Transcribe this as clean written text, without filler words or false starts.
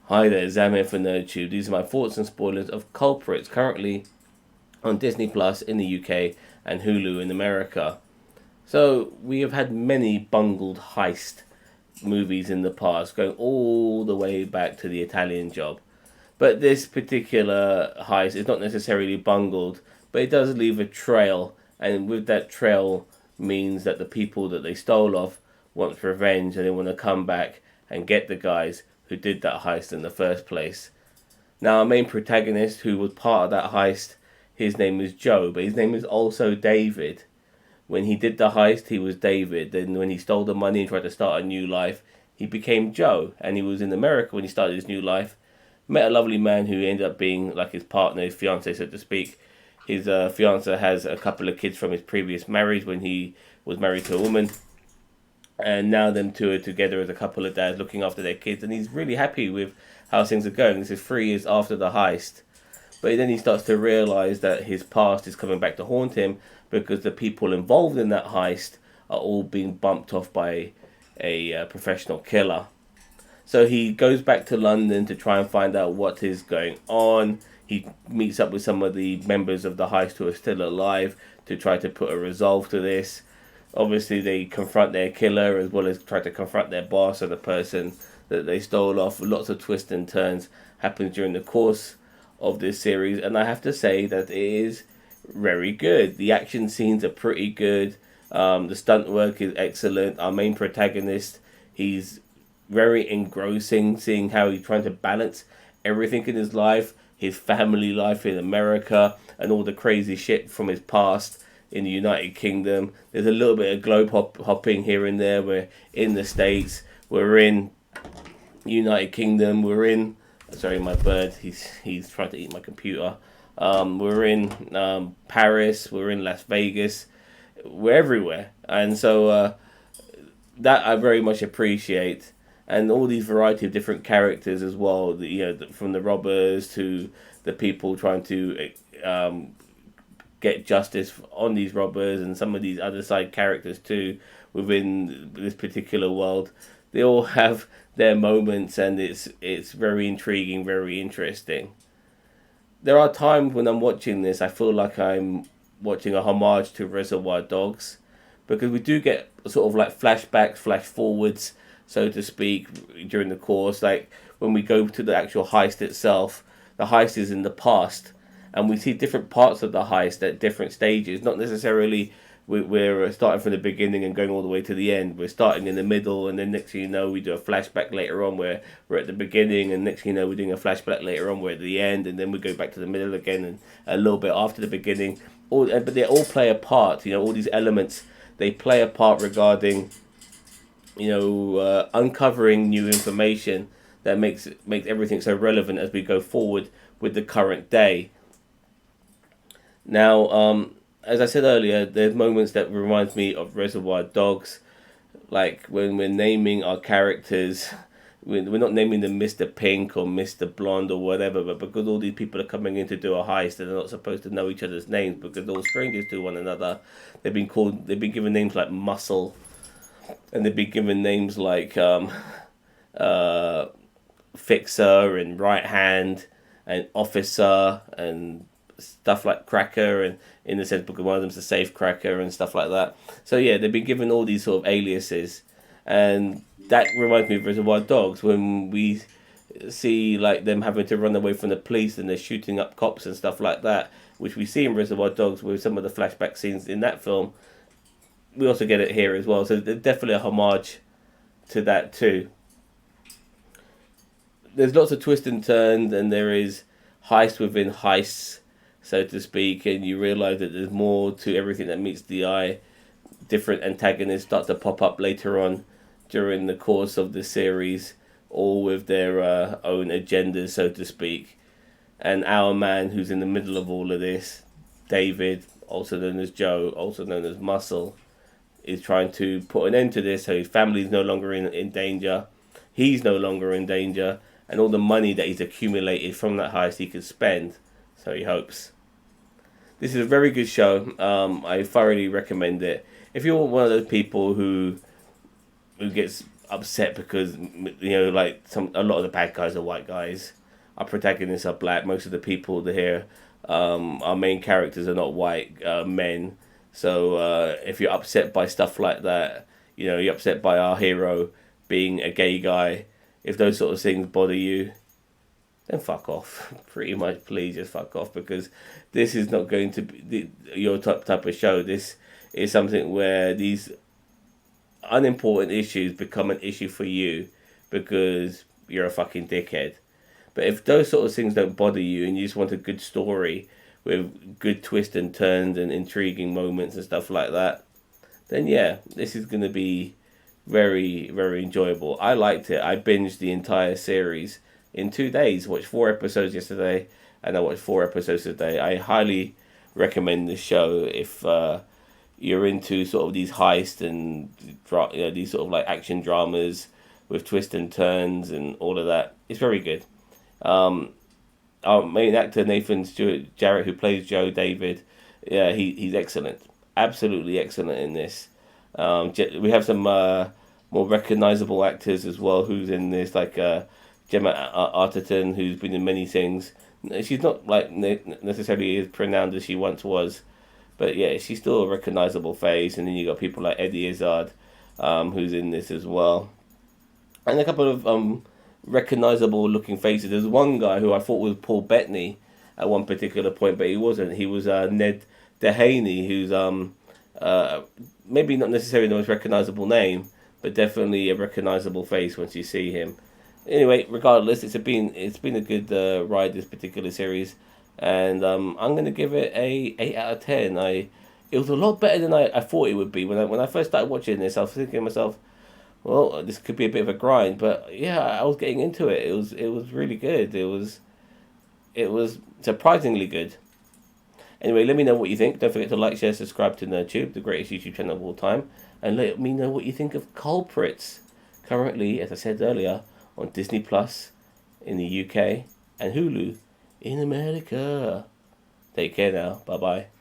Hi there, Zam here for NerdTube. These are my thoughts and spoilers of Culprits, currently on Disney Plus in the UK and Hulu in America. So, we have had many bungled heist movies in the past, going all the way back to the Italian Job. But this particular heist is not necessarily bungled, but it does leave a trail, and with that trail means that the people that they stole off want revenge and they want to come back and get the guys who did that heist in the first place. Now, our main protagonist, who was part of that heist, his name is Joe, but his name is also David. When he did the heist, he was David. Then, when he stole the money and tried to start a new life, he became Joe. And he was in America when he started his new life. Met a lovely man who ended up being like his partner, his fiance, so to speak. His fiance has a couple of kids from his previous marriage when he was married to a woman. And now them two are together as a couple of dads looking after their kids. And he's really happy with how things are going. This is 3 years after the heist. But then he starts to realize that his past is coming back to haunt him because the people involved in that heist are all being bumped off by a professional killer. So he goes back to London to try and find out what is going on. He meets up with some of the members of the heist who are still alive to try to put a resolve to this. Obviously, they confront their killer as well as try to confront their boss or the person that they stole off. Lots of twists and turns happen during the course of this series, and I have to say that it is very good. The action scenes are pretty good. The stunt work is excellent. Our main protagonist, he's very engrossing, seeing how he's trying to balance everything in his life, his family life in America, and all the crazy shit from his past in the United Kingdom. There's a little bit of globe hopping here and there. We're in the States, we're in United Kingdom, we're in, sorry, my bird, he's trying to eat my computer. We're in Paris, we're in Las Vegas, we're everywhere. And so that I very much appreciate. And all these variety of different characters as well, from the robbers to the people trying to get justice on these robbers, and some of these other side characters too within this particular world. They all have their moments, and it's very intriguing, very interesting. There are times when I'm watching this, I feel like I'm watching a homage to Reservoir Dogs, because we do get sort of like flashbacks, flash forwards, so to speak, during the course. Like when we go to the actual heist itself, the heist is in the past, and we see different parts of the heist at different stages. Not necessarily we're starting from the beginning and going all the way to the end. We're starting in the middle, and then next thing you know, we do a flashback later on where we're at the beginning, and next thing you know, we're doing a flashback later on, we're at the end, and then we go back to the middle again, and a little bit after the beginning. But they all play a part. All these elements, they play a part regarding uncovering new information that makes everything so relevant as we go forward with the current day. Now, as I said earlier, there's moments that reminds me of Reservoir Dogs, like when we're naming our characters. We're not naming them Mr. Pink or Mr. Blonde or whatever, but because all these people are coming in to do a heist and they're not supposed to know each other's names because they're all strangers to one another, they've been given names like Muscle, and they've been given names like Fixer and Right Hand and Officer and stuff like Cracker, and in the sense because one of them's a safe cracker and stuff like that. So yeah, they've been given all these sort of aliases, and that reminds me of Reservoir Dogs when we see like them having to run away from the police and they're shooting up cops and stuff like that, which we see in Reservoir Dogs with some of the flashback scenes in that film. We also get it here as well, so there's definitely a homage to that too. There's lots of twists and turns, and there is heist within heists, so to speak, and you realise that there's more to everything that meets the eye. Different antagonists start to pop up later on during the course of the series, all with their own agendas, so to speak. And our man who's in the middle of all of this, David, also known as Joe, also known as Muscle, is trying to put an end to this, so his family is no longer in danger. He's no longer in danger, and all the money that he's accumulated from that heist he could spend, so he hopes. This is a very good show. I thoroughly recommend it. If you're one of those people who gets upset because like a lot of the bad guys are white guys. Our protagonists are black. Most of the people here, our main characters are not white men. So if you're upset by stuff like that, you're upset by our hero being a gay guy. If those sort of things bother you, then fuck off. Pretty much, please just fuck off, because this is not going to be your type of show. This is something where these unimportant issues become an issue for you because you're a fucking dickhead. But if those sort of things don't bother you and you just want a good story with good twists and turns and intriguing moments and stuff like that, then yeah, this is going to be very, very enjoyable. I liked it. I binged the entire series in 2 days. Watched 4 episodes yesterday, and I watched 4 episodes today. I highly recommend this show if you're into sort of these heist and these sort of like action dramas with twists and turns and all of that. It's very good. Our main actor Nathan Stewart Jarrett, who plays Joe David, yeah, he's excellent, absolutely excellent in this. We have some more recognizable actors as well who's in this, like Gemma Arterton, who's been in many things. She's not like necessarily as pronounced as she once was, but yeah, she's still a recognizable face. And then you got people like Eddie Izzard, who's in this as well, and a couple of recognizable looking faces. There's one guy who I thought was Paul Bettany at one particular point, but he wasn't. He was Ned Dehaney, who's maybe not necessarily the most recognizable name, but definitely a recognizable face once you see him. Anyway, regardless, it's been a good ride, this particular series, and I'm gonna give it a 8 out of 10. It was a lot better than I thought it would be. When I first started watching this, I was thinking to myself, well, this could be a bit of a grind, but yeah, I was getting into it. It was really good. It was surprisingly good. Anyway, let me know what you think. Don't forget to like, share, subscribe to NerdTube, the greatest YouTube channel of all time, and let me know what you think of Culprits. Currently, as I said earlier, on Disney Plus in the UK and Hulu in America. Take care now. Bye bye.